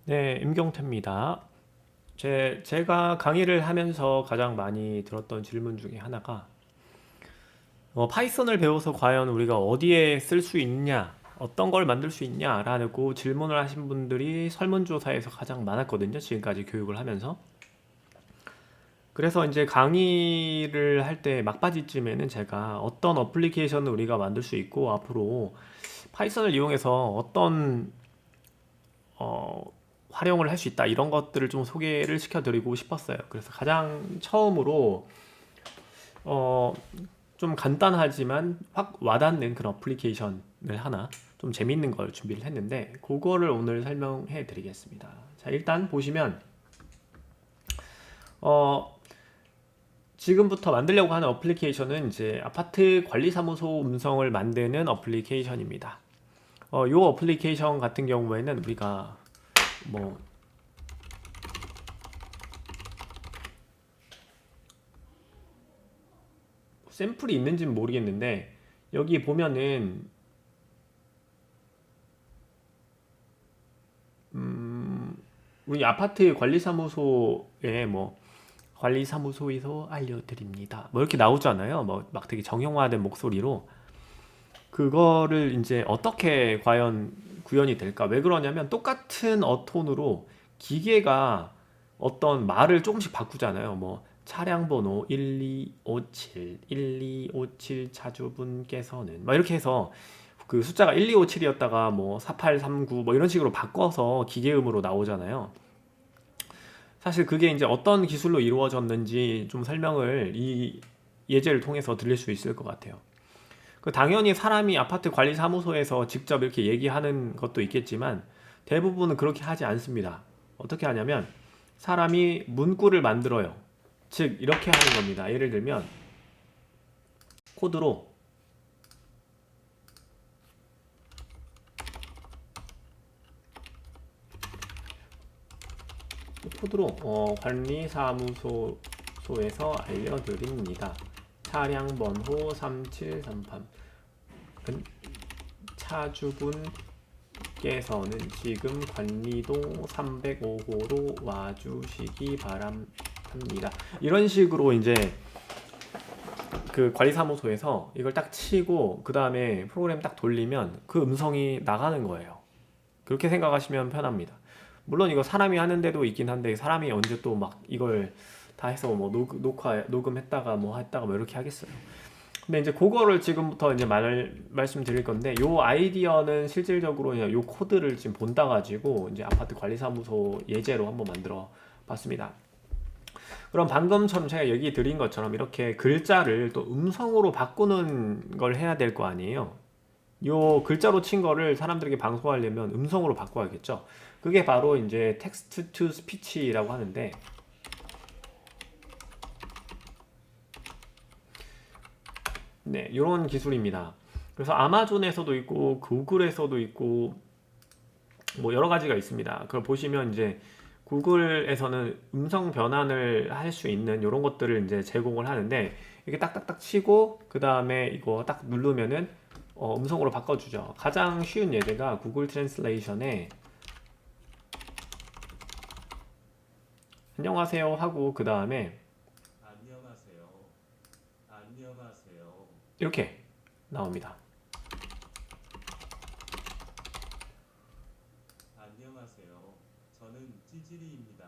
네, 임경태입니다. 제가 강의를 하면서 가장 많이 들었던 질문 중에 하나가 파이썬을 배워서 과연 우리가 어디에 쓸 수 있냐, 어떤 걸 만들 수 있냐라고 질문을 하신 분들이 설문조사에서 가장 많았거든요. 지금까지 교육을 하면서. 그래서 이제 강의를 할 때 막바지쯤에는 제가 어떤 어플리케이션을 우리가 만들 수 있고 앞으로 파이썬을 이용해서 어떤 어, 활용을 할 수 있다 이런 것들을 좀 소개를 시켜드리고 싶었어요. 그래서 가장 처음으로 어, 좀 간단하지만 확 와닿는 그런 어플리케이션을 하나 좀 재밌는 걸 준비를 했는데 그거를 오늘 설명해 드리겠습니다. 자, 일단 보시면 어, 지금부터 만들려고 하는 어플리케이션은 이제 아파트 관리사무소 음성을 만드는 어플리케이션입니다. 이 어플리케이션 같은 경우에는 우리가 뭐 샘플이 있는지는 모르겠는데 여기 보면은 우리 아파트 관리사무소에 뭐 관리사무소에서 알려드립니다 뭐 이렇게 나오잖아요. 뭐 막 되게 정형화된 목소리로 그거를 이제 어떻게 과연 구현이 될까? 왜 그러냐면 똑같은 어톤으로 기계가 어떤 말을 조금씩 바꾸잖아요. 뭐 차량 번호 1257, 1257 차주분께서는 막 이렇게 해서 그 숫자가 1257이었다가 뭐 4839 뭐 이런 식으로 바꿔서 기계음으로 나오잖아요. 사실 그게 이제 어떤 기술로 이루어졌는지 좀 설명을 이 예제를 통해서 드릴 수 있을 것 같아요. 당연히 사람이 아파트 관리 사무소에서 직접 이렇게 얘기하는 것도 있겠지만 대부분은 그렇게 하지 않습니다. 어떻게 하냐면 사람이 문구를 만들어요. 즉 이렇게 하는 겁니다. 예를 들면 코드로 관리사무소에서 알려드립니다. 차량 번호 3738 차주분께서는 지금 관리동 305호로 와주시기 바랍니다. 이런 식으로 이제 그 관리사무소에서 이걸 딱 치고 그 다음에 프로그램 딱 돌리면 그 음성이 나가는 거예요. 그렇게 생각하시면 편합니다. 물론 이거 사람이 하는 데도 있긴 한데 사람이 언제 또 막 이걸 다 해서 뭐 녹음했다가 뭐 했다가 뭐 이렇게 하겠어요. 근데 이제 그거를 지금부터 이제 말씀드릴 건데 요 아이디어는 실질적으로 그냥 요 코드를 지금 본따 가지고 이제 아파트 관리사무소 예제로 한번 만들어 봤습니다. 그럼 방금처럼 제가 얘기 드린 것처럼 이렇게 글자를 또 음성으로 바꾸는 걸 해야 될 거 아니에요. 요 글자로 친 거를 사람들에게 방송하려면 음성으로 바꿔야겠죠. 그게 바로 이제 텍스트 투 스피치라고 하는데 네, 이런 기술입니다. 그래서 아마존에서도 있고 구글에서도 있고 뭐 여러 가지가 있습니다. 그걸 보시면 이제 구글에서는 음성 변환을 할 수 있는 이런 것들을 이제 제공을 하는데 이렇게 딱딱딱 치고 그 다음에 이거 딱 누르면은 음성으로 바꿔주죠. 가장 쉬운 예제가 구글 트랜슬레이션에 안녕하세요 하고 그 다음에 안녕하세요. 안녕하세요. 이렇게 나옵니다. 안녕하세요. 저는 찌질이입니다.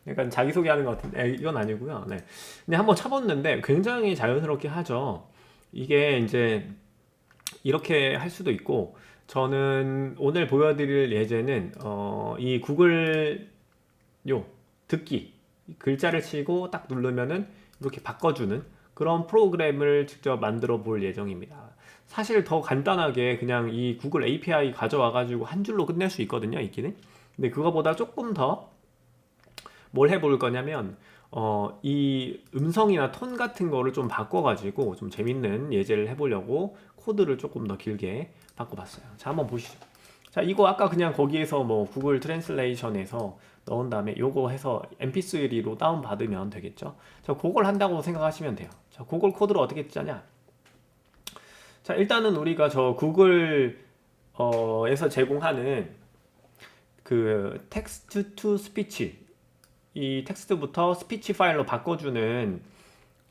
약간 자기소개하는 것 같은데 이건 아니고요. 네. 근데 한번 쳐봤는데 굉장히 자연스럽게 하죠. 이게 이제 이렇게 할 수도 있고 저는 오늘 보여드릴 예제는 이 구글 요 듣기 글자를 치고 딱 누르면은 이렇게 바꿔주는 그런 프로그램을 직접 만들어 볼 예정입니다. 사실 더 간단하게 그냥 이 구글 API 가져와 가지고 한 줄로 끝낼 수 있거든요, 있기는. 근데 그거보다 조금 더 뭘 해볼 거냐면 이 음성이나 톤 같은 거를 좀 바꿔가지고 좀 재밌는 예제를 해보려고 코드를 조금 더 길게 바꿔봤어요. 자, 한번 보시죠. 자, 이거 아까 그냥 거기에서 뭐 구글 트랜슬레이션에서 넣은 다음에 요거 해서 mp3로 다운받으면 되겠죠. 자, 그걸 한다고 생각하시면 돼요. 자, 그걸 코드를 어떻게 짜냐. 자, 일단은 우리가 저 구글 에서 제공하는 그 텍스트 투 스피치, 이 텍스트부터 스피치 파일로 바꿔주는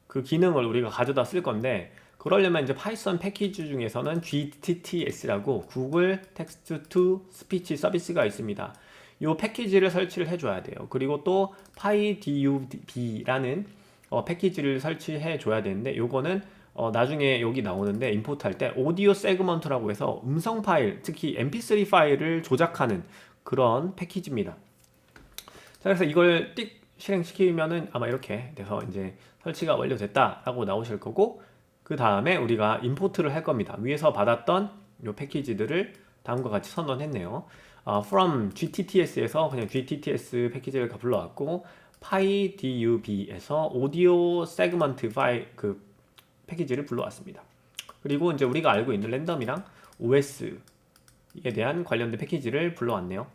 그 기능을 우리가 가져다 쓸 건데, 그러려면 이제 파이썬 패키지 중에서는 GTTS라고 구글 텍스트 투 스피치 서비스가 있습니다. 이 패키지를 설치를 해줘야 돼요. 그리고 또 PyDub라는 패키지를 설치해 줘야 되는데, 요거는 나중에 여기 나오는데 임포트 할 때 오디오 세그먼트라고 해서 음성 파일, 특히 mp3 파일을 조작하는 그런 패키지입니다. 자, 그래서 이걸 띡 실행시키면은 아마 이렇게 돼서 이제 설치가 완료됐다라고 나오실 거고, 그 다음에 우리가 임포트를 할 겁니다. 위에서 받았던 이 패키지들을 다음과 같이 선언했네요. from GTTS에서 그냥 GTTS 패키지를 불러왔고, PyDub에서 오디오 세그먼트 파일 그 패키지를 불러왔습니다. 그리고 이제 우리가 알고 있는 랜덤이랑 OS에 대한 관련된 패키지를 불러왔네요.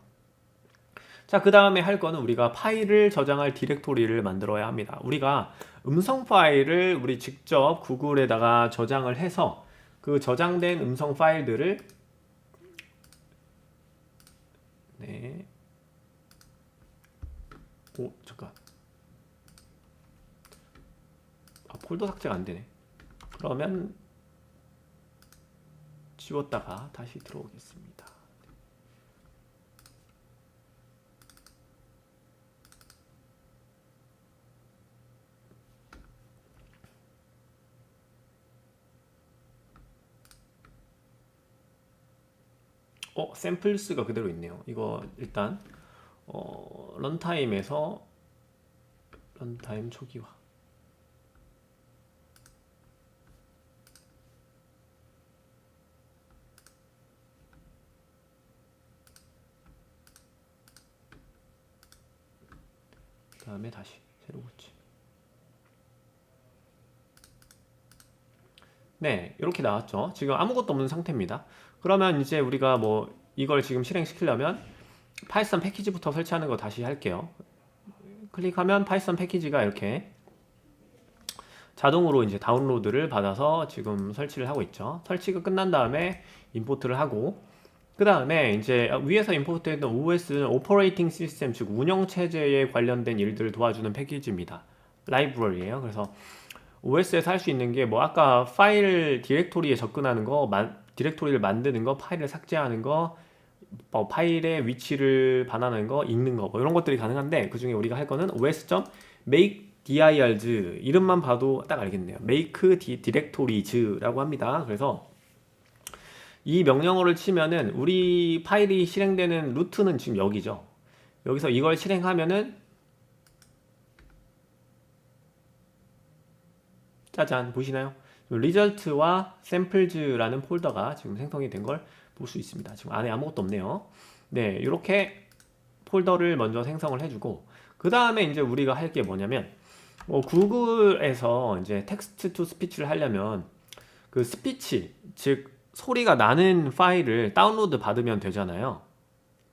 자, 그 다음에 할 거는 우리가 파일을 저장할 디렉토리를 만들어야 합니다. 우리가 음성 파일을 우리 직접 구글에다가 저장을 해서 그 저장된 음성 파일들을 네. 오, 잠깐. 폴더 삭제가 안 되네. 그러면 지웠다가 다시 들어오겠습니다. 샘플스가 그대로 있네요. 이거 일단 런타임에서 런타임 초기화. 그 다음에 다시 새로 고치. 네, 이렇게 나왔죠. 지금 아무것도 없는 상태입니다. 그러면 이제 우리가 뭐 이걸 지금 실행시키려면 파이썬 패키지부터 설치하는 거 다시 할게요. 클릭하면 파이썬 패키지가 이렇게 자동으로 이제 다운로드를 받아서 지금 설치를 하고 있죠. 설치가 끝난 다음에 임포트를 하고, 그 다음에 이제 위에서 임포트했던 OS는 오퍼레이팅 시스템, 즉 운영체제에 관련된 일들을 도와주는 패키지입니다. 라이브러리예요. 그래서 OS에서 할 수 있는 게 뭐 아까 파일 디렉토리에 접근하는 거, 디렉토리를 만드는 거, 파일을 삭제하는 거, 파일의 위치를 반환하는 거, 읽는 거, 뭐 이런 것들이 가능한데, 그 중에 우리가 할 거는 os.make dirs, 이름만 봐도 딱 알겠네요. make directories라고 합니다. 그래서 이 명령어를 치면은 우리 파일이 실행되는 루트는 지금 여기죠. 여기서 이걸 실행하면은 짜잔, 보시나요? 리절트와 샘플즈라는 폴더가 지금 생성이 된 걸 볼 수 있습니다. 지금 안에 아무것도 없네요. 네, 이렇게 폴더를 먼저 생성을 해주고, 그 다음에 이제 우리가 할 게 뭐냐면, 구글에서 이제 텍스트 투 스피치를 하려면 그 스피치, 즉 소리가 나는 파일을 다운로드 받으면 되잖아요.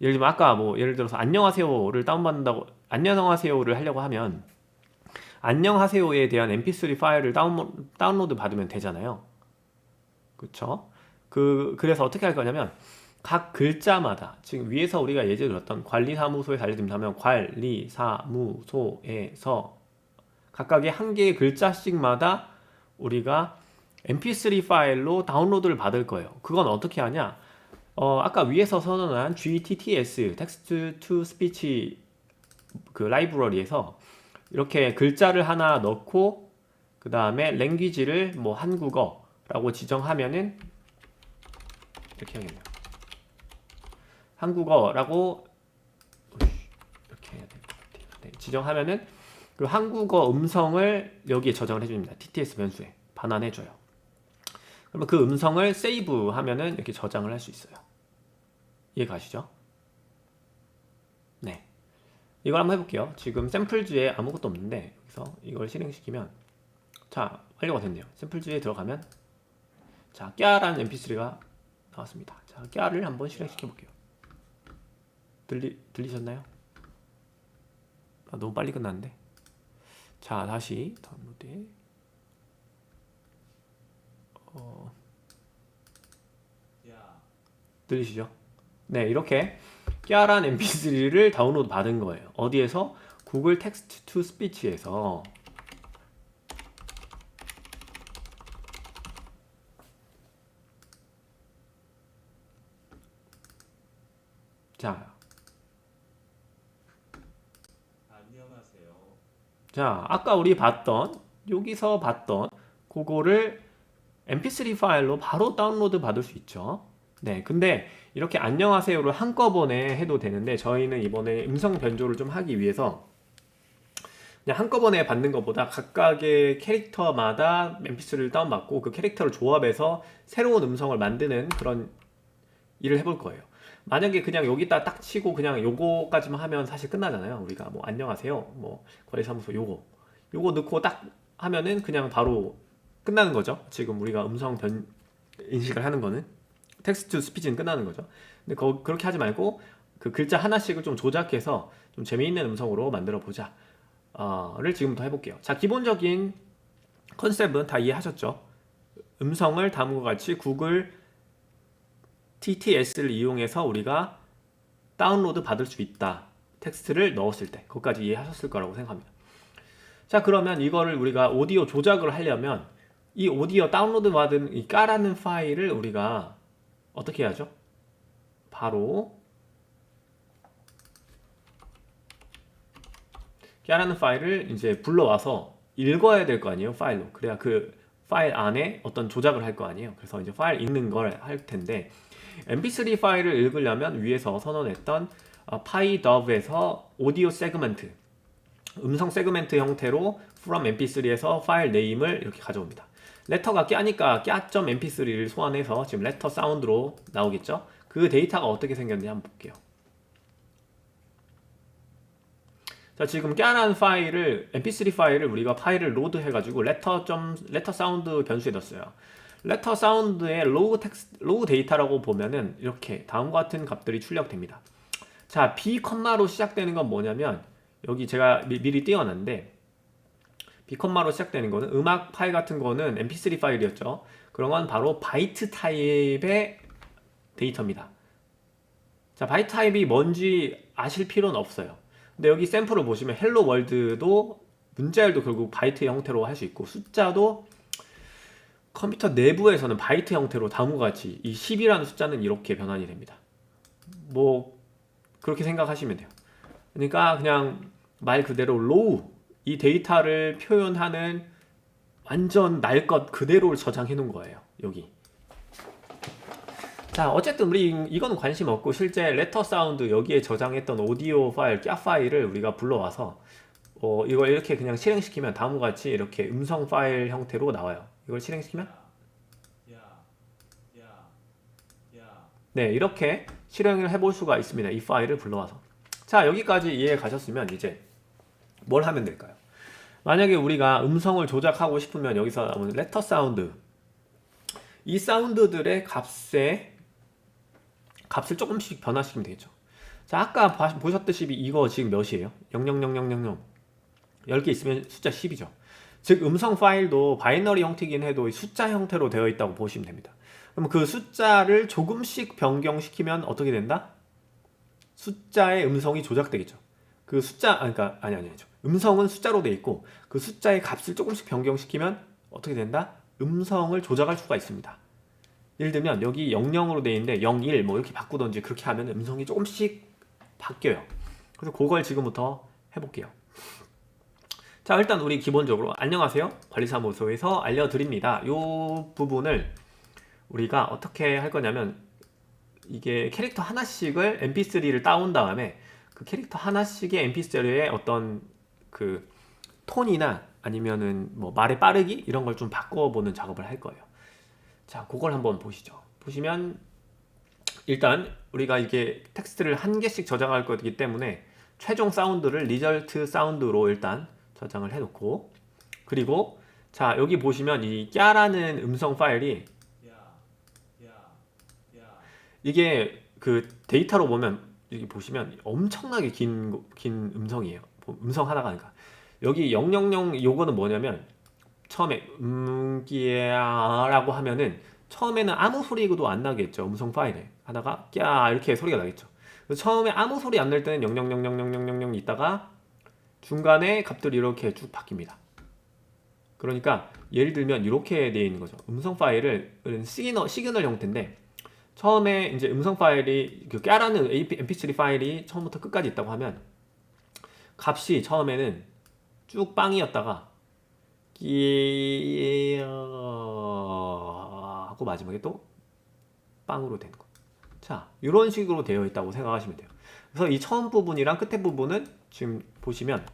예를 들면 아까 뭐 예를 들어서 안녕하세요를 다운받는다고, 안녕하세요를 하려고 하면 안녕하세요에 대한 mp3 파일을 다운로드 받으면 되잖아요. 그쵸? 그래서 어떻게 할 거냐면 각 글자마다, 지금 위에서 우리가 예제 들었던 관리사무소에서 알려드린다면 관리사무소에서 각각의 한 개의 글자씩마다 우리가 mp3 파일로 다운로드를 받을 거예요. 그건 어떻게 하냐? 아까 위에서 선언한 GTTS, Text to Speech 그 라이브러리에서 이렇게 글자를 하나 넣고, 그 다음에 랭귀지를 뭐 한국어라고 지정하면은 이렇게 해야겠네요. 한국어라고 이렇게 해야 될 것 같아요. 네, 지정하면은 그 한국어 음성을 여기에 저장을 해줍니다. TTS 변수에 반환해줘요. 그러면 그 음성을 세이브 하면은 이렇게 저장을 할 수 있어요. 이해 가시죠? 네. 이걸 한번 해볼게요. 지금 샘플즈에 아무것도 없는데 여기서 이걸 실행시키면, 자, 완료가 됐네요. 샘플즈에 들어가면, 자, 꺄라는 mp3가 나왔습니다. 자, 꺄를 한번 실행시켜 볼게요. 들리셨나요? 너무 빨리 끝났는데. 자, 다시 다운로드. 야, 들리시죠? 네, 이렇게 깨알한 mp3를 다운로드 받은 거예요. 어디에서? 구글 텍스트 투 스피치에서. 자, 안녕하세요. 아까 우리 여기서 봤던 그거를 mp3 파일로 바로 다운로드 받을 수 있죠. 네, 근데 이렇게 안녕하세요를 한꺼번에 해도 되는데 저희는 이번에 음성 변조를 좀 하기 위해서 그냥 한꺼번에 받는 것보다 각각의 캐릭터마다 mp3를 다운받고 그 캐릭터를 조합해서 새로운 음성을 만드는 그런 일을 해볼 거예요. 만약에 그냥 여기다 딱 치고 그냥 요거까지만 하면 사실 끝나잖아요. 우리가 뭐 안녕하세요, 뭐 거래사무소 요거 넣고 딱 하면은 그냥 바로 끝나는 거죠. 지금 우리가 음성 인식을 하는 거는 텍스트 스피치는 끝나는 거죠. 근데 그렇게 하지 말고 그 글자 하나씩을 좀 조작해서 좀 재미있는 음성으로 만들어 보자. 를 지금부터 해볼게요. 자, 기본적인 컨셉은 다 이해하셨죠? 음성을 다음과 같이 구글 TTS를 이용해서 우리가 다운로드 받을 수 있다. 텍스트를 넣었을 때. 그것까지 이해하셨을 거라고 생각합니다. 자, 그러면 이거를 우리가 오디오 조작을 하려면 이 오디오 다운로드 받은 이 까라는 파일을 우리가 어떻게 해야죠? 바로 깨라는 파일을 이제 불러와서 읽어야 될 거 아니에요, 파일로. 그래야 그 파일 안에 어떤 조작을 할 거 아니에요. 그래서 이제 파일 읽는 걸 할 텐데 mp3 파일을 읽으려면 위에서 선언했던 파이더브에서 오디오 세그먼트, 음성 세그먼트 형태로 from mp3에서 파일 네임을 이렇게 가져옵니다. 레터가 깨니까 깨.mp3를 소환해서 지금 레터 사운드로 나오겠죠. 그 데이터가 어떻게 생겼는지 한번 볼게요. 자, 지금 깨라는 파일을 mp3 파일을 우리가 파일을 로드 해가지고 레터 사운드 변수에 넣었어요. 레터 사운드의 로그 데이터라고 보면은 이렇게 다음과 같은 값들이 출력됩니다. 자, B 컴마로 시작되는 건 뭐냐면 여기 제가 미리 띄워놨는데 B 컴마로 시작되는 거는 음악 파일 같은 거는 mp3 파일이었죠. 그런 건 바로 바이트 타입의 데이터입니다. 자, 바이트 타입이 뭔지 아실 필요는 없어요. 근데 여기 샘플을 보시면 헬로 월드도 문자열도 결국 바이트 형태로 할 수 있고 숫자도 컴퓨터 내부에서는 바이트 형태로 다음과 같이 이 10이라는 숫자는 이렇게 변환이 됩니다. 뭐 그렇게 생각하시면 돼요. 그러니까 그냥 말 그대로 로우, 이 데이터를 표현하는 완전 날 것 그대로를 저장해 놓은 거예요. 여기. 자, 어쨌든 우리 이건 관심 없고 실제 레터 사운드 여기에 저장했던 오디오 파일, 꺄 파일을 우리가 불러와서 이걸 이렇게 그냥 실행시키면 다음과 같이 이렇게 음성 파일 형태로 나와요. 이걸 실행시키면 네, 이렇게 실행을 해볼 수가 있습니다. 이 파일을 불러와서. 자, 여기까지 이해 가셨으면 이제 뭘 하면 될까요? 만약에 우리가 음성을 조작하고 싶으면 여기서 나오는 레터 사운드, 이 사운드들의 값을 조금씩 변화시키면 되겠죠. 자, 아까 보셨듯이 이거 지금 몇이에요? 0000000 10개 있으면 숫자 10이죠. 즉 음성 파일도 바이너리 형태이긴 해도 숫자 형태로 되어 있다고 보시면 됩니다. 그럼 그 숫자를 조금씩 변경시키면 어떻게 된다? 숫자의 음성이 조작되겠죠. 그 숫자, 그러니까 아니죠. 음성은 숫자로 되어 있고 그 숫자의 값을 조금씩 변경시키면 어떻게 된다? 음성을 조작할 수가 있습니다. 예를 들면 여기 00으로 되어 있는데 01 뭐 이렇게 바꾸던지 그렇게 하면 음성이 조금씩 바뀌어요. 그래서 그걸 지금부터 해볼게요. 자, 일단 우리 기본적으로 안녕하세요, 관리사무소에서 알려드립니다. 이 부분을 우리가 어떻게 할 거냐면 이게 캐릭터 하나씩을 mp3를 따온 다음에 그 캐릭터 하나씩의 mp3의 어떤 그 톤이나 아니면은 뭐 말의 빠르기 이런 걸 좀 바꿔보는 작업을 할 거예요. 자, 그걸 한번 보시죠. 보시면 일단 우리가 이게 텍스트를 한 개씩 저장할 거기 때문에 최종 사운드를 리절트 사운드로 일단 저장을 해놓고, 그리고 자, 여기 보시면 이 꺄라는 음성 파일이 이게 그 데이터로 보면 여기 보시면 엄청나게 긴 음성이에요. 음성 하나가. 그러니까 여기 000 요거는 뭐냐면 처음에 끼야라고 하면은 처음에는 아무 소리도 안 나겠죠. 음성 파일에 하다가 끼야 이렇게 소리가 나겠죠. 그래서 처음에 아무 소리 안 날 때는 0000000 있다가 중간에 값들이 이렇게 쭉 바뀝니다. 그러니까 예를 들면 이렇게 되어 있는 거죠. 음성 파일을 시그널 형태인데 처음에 이제 음성 파일이 그 깨라는 mp3 파일이 처음부터 끝까지 있다고 하면 값이 처음에는 쭉 빵이었다가 끼 하고 마지막에 또 빵으로 되는 거. 자, 이런 식으로 되어 있다고 생각하시면 돼요. 그래서 이 처음 부분이랑 끝에 부분은 지금 보시면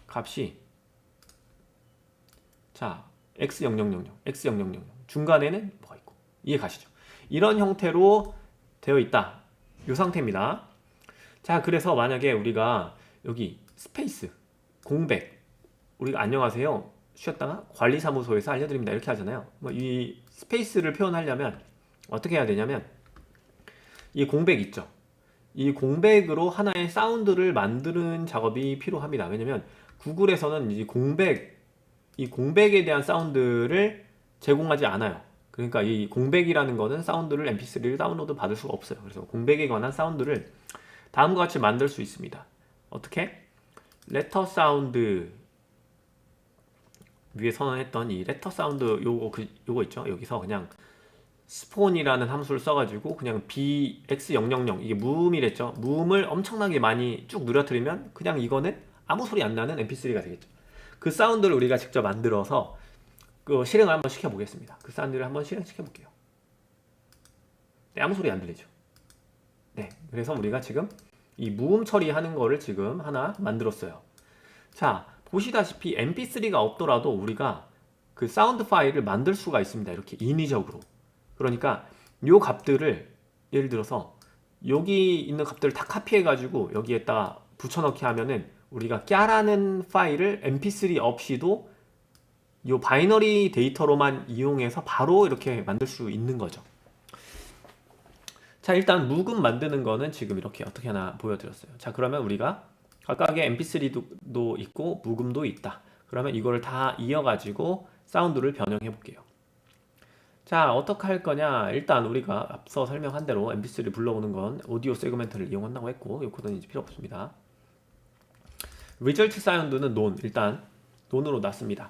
값이 자 x0000, x0000 중간에는 뭐가 있고 이해 가시죠? 이런 형태로 되어 있다. 이 상태입니다. 자, 그래서 만약에 우리가 여기 스페이스 공백 우리가 안녕하세요 쉬었다가 관리사무소에서 알려드립니다 이렇게 하잖아요. 이 스페이스를 표현하려면 어떻게 해야 되냐면 이 공백 있죠. 이 공백으로 하나의 사운드를 만드는 작업이 필요합니다. 왜냐면 구글에서는 이 공백에 대한 사운드를 제공하지 않아요. 그러니까 이 공백이라는 거는 사운드를 mp3를 다운로드 받을 수가 없어요. 그래서 공백에 관한 사운드를 다음과 같이 만들 수 있습니다. 어떻게? 레터 사운드 위에 선언했던 이 레터 사운드 요거 있죠. 여기서 그냥 스폰이라는 함수를 써가지고 그냥 bx000 이게 무음이랬죠. 무음을 엄청나게 많이 쭉 누려뜨리면 그냥 이거는 아무 소리 안 나는 mp3가 되겠죠. 그 사운드를 우리가 직접 만들어서 그 실행을 한번 시켜보겠습니다. 그 사운드를 한번 실행시켜볼게요. 네, 아무 소리 안 들리죠. 네, 그래서 우리가 지금 이 무음 처리하는 거를 지금 하나 만들었어요. 자, 보시다시피 mp3가 없더라도 우리가 그 사운드 파일을 만들 수가 있습니다. 이렇게 인위적으로. 그러니까 요 값들을 예를 들어서 여기 있는 값들을 다 카피해 가지고 여기에다가 붙여넣기 하면은 우리가 깨라는 파일을 mp3 없이도 요 바이너리 데이터로만 이용해서 바로 이렇게 만들 수 있는 거죠. 자, 일단 묵음 만드는 거는 지금 이렇게 어떻게 하나 보여드렸어요. 자, 그러면 우리가 각각의 mp3도 있고 묵음도 있다. 그러면 이거를 다 이어가지고 사운드를 변형해 볼게요. 자, 어떻게 할 거냐. 일단 우리가 앞서 설명한 대로 mp3를 불러오는 건 오디오 세그멘트를 이용한다고 했고 이 코드는 이제 필요 없습니다. 리절트 사운드는 일단 논으로 놨습니다.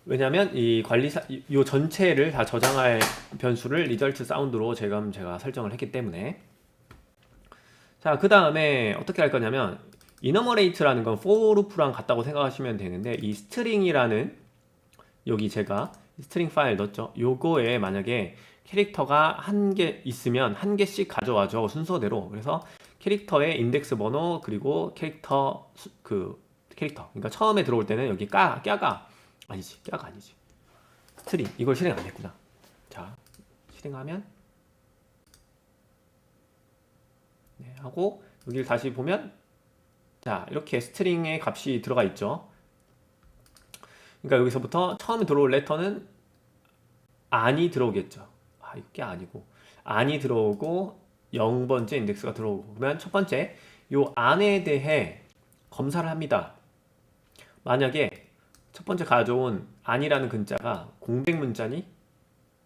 왜냐면 이 관리사 요 전체를 다 저장할 변수를 리절트 사운드로 제가 설정을 했기 때문에. 자, 그 다음에 어떻게 할 거냐면 이너머레이트라는 건 for loop랑 같다고 생각하시면 되는데 이 스트링이라는 여기 제가 스트링 파일 넣었죠. 요거에 만약에 캐릭터가 한 개 있으면 한 개씩 가져와줘 순서대로. 그래서 캐릭터의 인덱스 번호 그리고 캐릭터 그러니까 처음에 들어올 때는 여기 까가 아니지 스트링 이걸 실행 안 했구나. 자, 실행하면 네, 하고 여기를 다시 보면 자, 이렇게 스트링의 값이 들어가 있죠. 그러니까 여기서부터 처음에 들어올 레터는 안이 들어오겠죠. 이게 아니고 안이 들어오고 0번째 인덱스가 들어오고. 그러면 첫 번째 요 안에 대해 검사를 합니다. 만약에 첫 번째 가져온 안이라는 글자가 공백 문자니?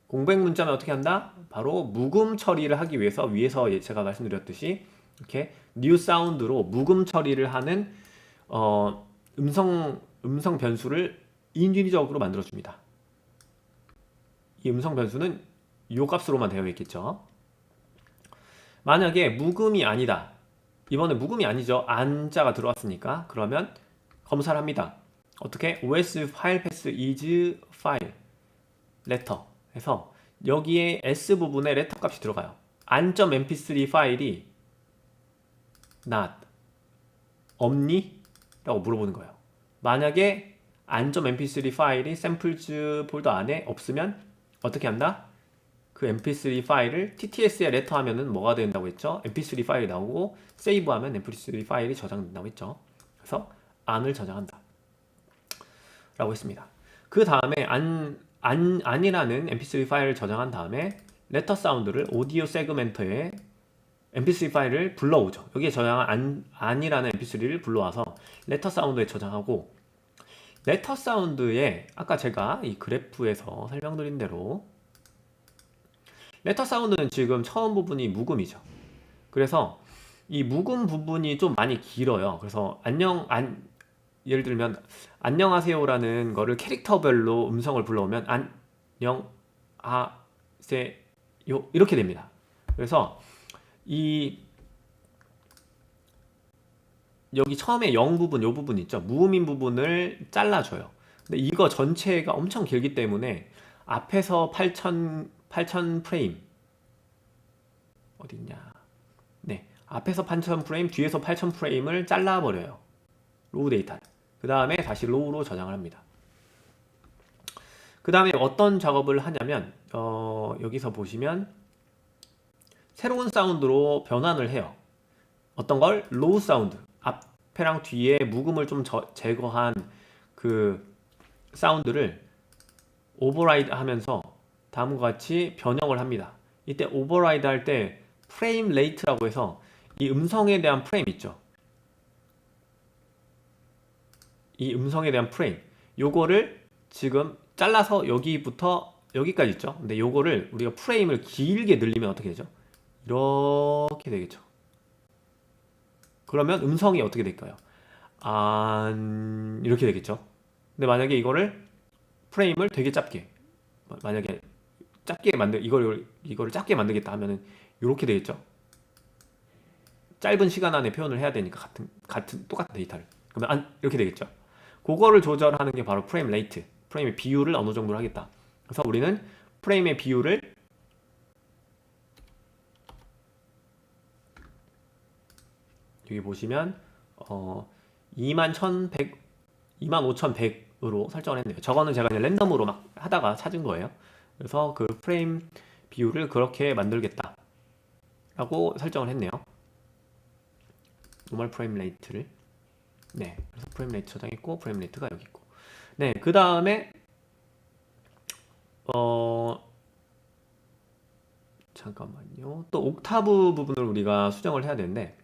공백 문자면 어떻게 한다? 바로 묵음 처리를 하기 위해서 위에서 제가 말씀드렸듯이 이렇게 new 사운드로 묵음 처리를 하는 음성 변수를 인위적으로 만들어줍니다. 이 음성 변수는 이 값으로만 되어 있겠죠. 만약에 묵음이 아니다. 이번에 묵음이 아니죠. 안자가 들어왔으니까. 그러면 검사를 합니다. 어떻게? os file path is file letter 해서 여기에 s 부분에 letter 값이 들어가요. an.mp3 파일이 not 없니? 라고 물어보는 거예요. 만약에 an.mp3 파일이 samples 폴더 안에 없으면 어떻게 한다? 그 mp3 파일을 tts에 레터 하면은 뭐가 된다고 했죠? mp3 파일이 나오고 세이브 하면 mp3 파일이 저장된다고 했죠. 그래서 안을 저장한다 라고 했습니다. 그 다음에 안이라는 mp3 파일을 저장한 다음에 레터 사운드를 오디오 세그멘터에 mp3 파일을 불러오죠. 여기에 저장한 안이라는 mp3를 불러와서 레터 사운드에 저장하고, 레터 사운드에 아까 제가 이 그래프에서 설명드린 대로 레터 사운드는 지금 처음 부분이 묵음이죠. 그래서 이 묵음 부분이 좀 많이 길어요. 그래서 예를 들면 안녕하세요라는 거를 캐릭터별로 음성을 불러오면 안녕하세요 이렇게 됩니다. 그래서 이 여기 처음에 영 부분, 요 부분 있죠. 무음인 부분을 잘라줘요. 근데 이거 전체가 엄청 길기 때문에 앞에서 8000 프레임 어딨냐? 네, 앞에서 8000 프레임, 뒤에서 8000 프레임을 잘라버려요. 로우 데이터를. 그 다음에 다시 로우로 저장을 합니다. 그 다음에 어떤 작업을 하냐면 여기서 보시면 새로운 사운드로 변환을 해요. 어떤 걸? 로우 사운드. 앞에랑 뒤에 묵음을 좀 제거한 그 사운드를 오버라이드 하면서 다음과 같이 변형을 합니다. 이때 오버라이드 할 때 프레임 레이트라고 해서 이 음성에 대한 프레임 있죠. 이 음성에 대한 프레임 요거를 지금 잘라서 여기부터 여기까지 있죠. 근데 요거를 우리가 프레임을 길게 늘리면 어떻게 되죠? 이렇게 되겠죠. 그러면 음성이 어떻게 될까요? 이렇게 되겠죠. 근데 만약에 이거를 프레임을 되게 짧게, 만약에 짧게 이거를 짧게 만들겠다 하면은 이렇게 되겠죠. 짧은 시간 안에 표현을 해야 되니까 똑같은 데이터를. 그러면 이렇게 되겠죠. 그거를 조절하는 게 바로 프레임 레이트, 프레임의 비율을 어느 정도로 하겠다. 그래서 우리는 프레임의 비율을 여기 보시면 25100으로 설정을 했네요. 저거는 제가 그냥 랜덤으로 막 하다가 찾은 거예요. 그래서 그 프레임 비율을 그렇게 만들겠다 라고 설정을 했네요. 노멀 프레임 레이트를. 네, 그래서 프레임 레이트 저장했고 프레임 레이트가 여기 있고. 네, 그 다음에 잠깐만요. 또 옥타브 부분을 우리가 수정을 해야 되는데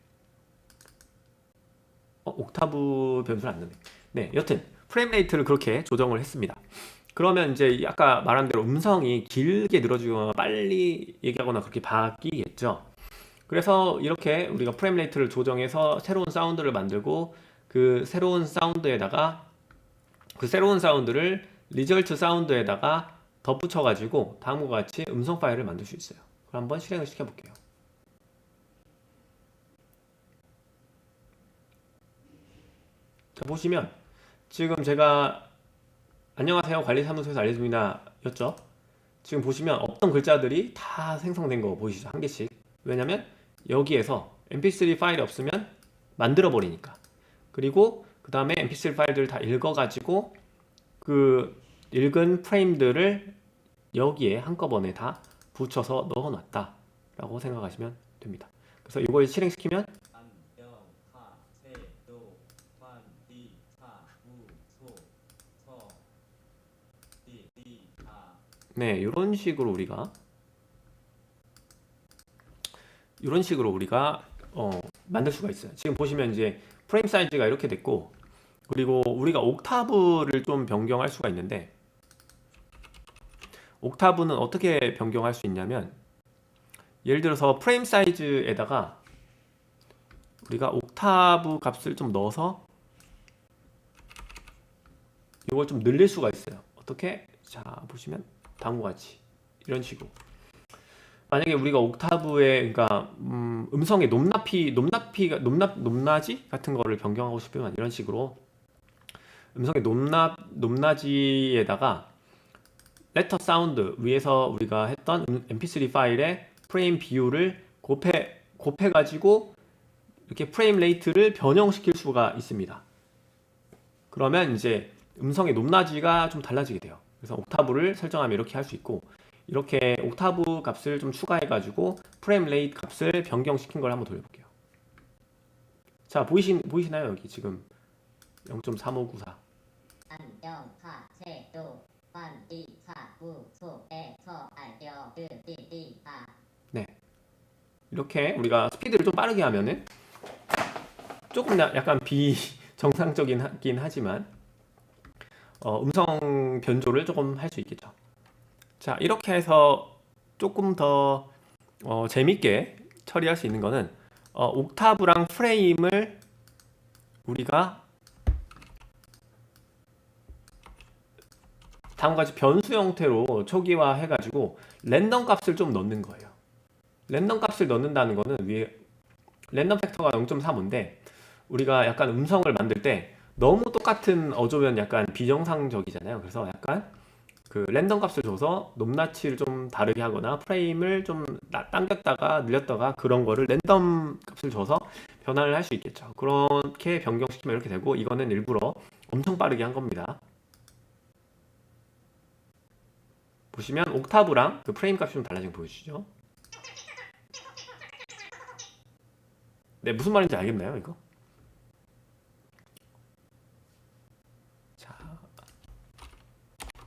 옥타브 변수를 안 넣네. 네, 여튼 프레임 레이트를 그렇게 조정을 했습니다. 그러면 이제 아까 말한 대로 음성이 길게 늘어지거나 빨리 얘기하거나 그렇게 바뀌겠죠. 그래서 이렇게 우리가 프레임 레이트를 조정해서 새로운 사운드를 만들고 그 새로운 사운드에다가 그 새로운 사운드를 리절트 사운드에다가 덧붙여 가지고 다음과 같이 음성 파일을 만들 수 있어요. 그럼 한번 실행을 시켜 볼게요. 자, 보시면 지금 제가 안녕하세요 관리사무소에서 알려줍니다 였죠. 지금 보시면 없던 글자들이 다 생성된 거 보이시죠? 한 개씩. 왜냐면 여기에서 mp3 파일이 없으면 만들어 버리니까. 그리고 그 다음에 mp3 파일들을 다 읽어 가지고 그 읽은 프레임들을 여기에 한꺼번에 다 붙여서 넣어 놨다 라고 생각하시면 됩니다. 그래서 이걸 실행시키면 네, 이런 식으로 우리가 만들 수가 있어요. 지금 보시면 이제 프레임 사이즈가 이렇게 됐고, 그리고 우리가 옥타브를 좀 변경할 수가 있는데, 옥타브는 어떻게 변경할 수 있냐면, 예를 들어서 프레임 사이즈에다가 우리가 옥타브 값을 좀 넣어서 이걸 좀 늘릴 수가 있어요. 어떻게? 자, 보시면 다음과 같이 이런 식으로. 만약에 우리가 옥타브에 그러니까 음성의 높낮이 같은 거를 변경하고 싶으면 이런 식으로 음성의 높낮이에다가 레터 사운드 위에서 우리가 했던 mp3 파일의 프레임 비율을 곱해 가지고 이렇게 프레임 레이트를 변형시킬 수가 있습니다. 그러면 이제 음성의 높낮이가 좀 달라지게 돼요. 그래서 옥타브를 설정하면 이렇게 할 수 있고, 이렇게 옥타브 값을 좀 추가해 가지고 프레임 레이트 값을 변경시킨 걸 한번 돌려볼게요. 자, 보이시나요? 여기 지금 0.3594. 네, 이렇게 우리가 스피드를 좀 빠르게 하면은 조금 약간 비정상적이긴 하지만 음성 변조를 조금 할 수 있겠죠. 자, 이렇게 해서 조금 더 재밌게 처리할 수 있는 거는 옥타브랑 프레임을 우리가 다음과 같이 변수 형태로 초기화 해가지고 랜덤 값을 좀 넣는 거예요. 랜덤 값을 넣는다는 거는 위에 랜덤 팩터가 0.35인데 우리가 약간 음성을 만들 때 너무 똑같은 어조면 약간 비정상적이잖아요. 그래서 약간 그 랜덤 값을 줘서 높낮이를 좀 다르게 하거나 프레임을 좀 당겼다가 늘렸다가 그런 거를 랜덤 값을 줘서 변화를 할 수 있겠죠. 그렇게 변경시키면 이렇게 되고, 이거는 일부러 엄청 빠르게 한 겁니다. 보시면 옥타브랑 그 프레임 값이 좀 달라진 거 보여주시죠. 네, 무슨 말인지 알겠나요, 이거? 자,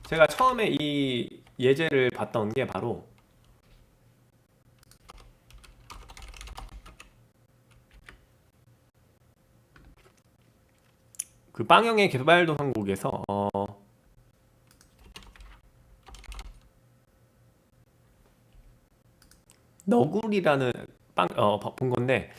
제가 처음에 이 예제를 봤던 게 바로 그 빵형의 개발도상국에서 너굴이라는 본 건데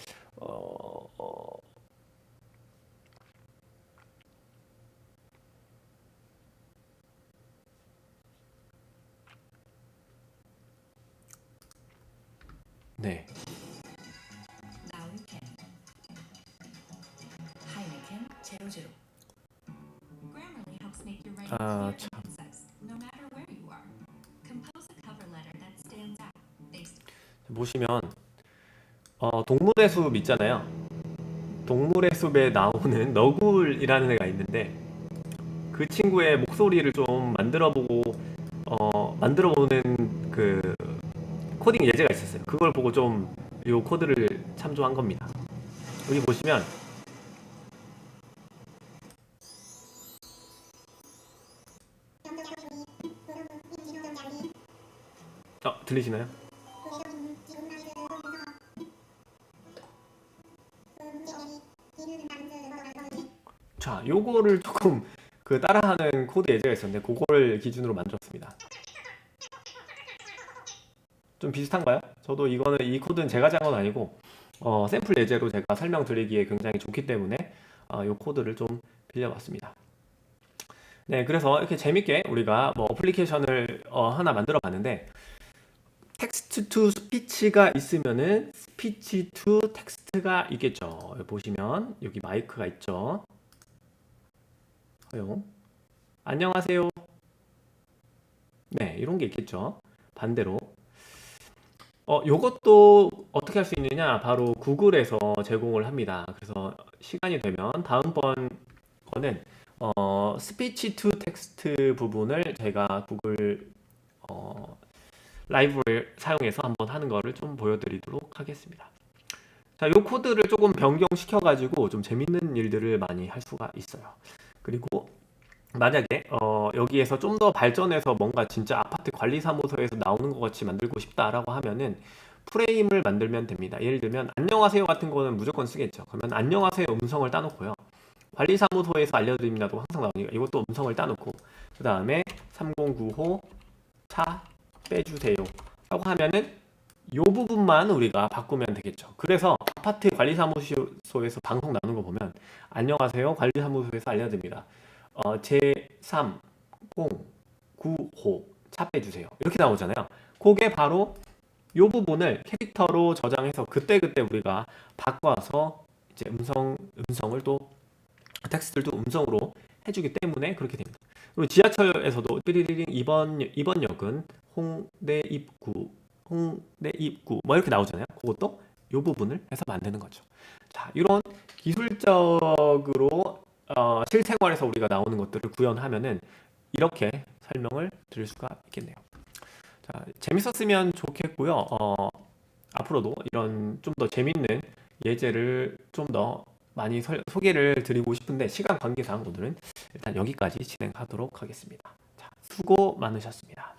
네. Now you can. Heineken 00. Grammarly helps make your writing 아, clear and concise, no matter where you are. Compose a cover letter that stands out. Based 보시면 동물의 숲 있잖아요. 동물의 숲에 나오는 너굴이라는 애가 있는데 그 친구의 목소리를 좀 만들어보는 그 코딩 예제가 있었어요. 그걸 보고 좀 이 코드를 참조한 겁니다. 여기 보시면 들리시나요? 자, 요거를 조금 그 따라하는 코드 예제가 있었는데 그거를 기준으로 만들었습니다. 좀 비슷한가요? 저도 이 코드는 제가 짠 건 아니고 샘플 예제로 제가 설명드리기에 굉장히 좋기 때문에 이 코드를 좀 빌려봤습니다. 네, 그래서 이렇게 재밌게 우리가 뭐 어플리케이션을 하나 만들어 봤는데, 텍스트 투 스피치가 있으면은 스피치 투 텍스트가 있겠죠. 여기 보시면 여기 마이크가 있죠. 허용. 안녕하세요. 네, 이런 게 있겠죠. 반대로 요것도 어떻게 할 수 있느냐, 바로 구글에서 제공을 합니다. 그래서 시간이 되면 다음번 거는 스피치 투 텍스트 부분을 제가 구글 라이브를 사용해서 한번 하는 거를 좀 보여드리도록 하겠습니다. 자, 요 코드를 조금 변경시켜 가지고 좀 재밌는 일들을 많이 할 수가 있어요. 그리고 만약에 여기에서 좀 더 발전해서 뭔가 진짜 아파트 관리사무소에서 나오는 것 같이 만들고 싶다라고 하면은 프레임을 만들면 됩니다. 예를 들면 안녕하세요 같은 거는 무조건 쓰겠죠. 그러면 안녕하세요 음성을 따놓고요. 관리사무소에서 알려드립니다도 항상 나오니까 이것도 음성을 따놓고, 그 다음에 3095 차 빼주세요 라고 하면은 이 부분만 우리가 바꾸면 되겠죠. 그래서 아파트 관리사무소에서 방송 나오는 거 보면 안녕하세요 관리사무소에서 알려드립니다. 제3095 차 빼주세요 이렇게 나오잖아요. 그게 바로 이 부분을 캐릭터로 저장해서 그때그때 우리가 바꿔서 이제 음성을 또 텍스트들도 음성으로 해주기 때문에 그렇게 됩니다. 그리고 지하철에서도 띠리리링 2번역은 홍대 입구 뭐 이렇게 나오잖아요. 그것도 이 부분을 해서 만드는 거죠. 자, 이런 기술적으로 실생활에서 우리가 나오는 것들을 구현하면은 이렇게 설명을 드릴 수가 있겠네요. 자, 재밌었으면 좋겠고요. 앞으로도 이런 좀 더 재밌는 예제를 좀 더 많이 소개를 드리고 싶은데 시간 관계상 오늘은 일단 여기까지 진행하도록 하겠습니다. 자, 수고 많으셨습니다.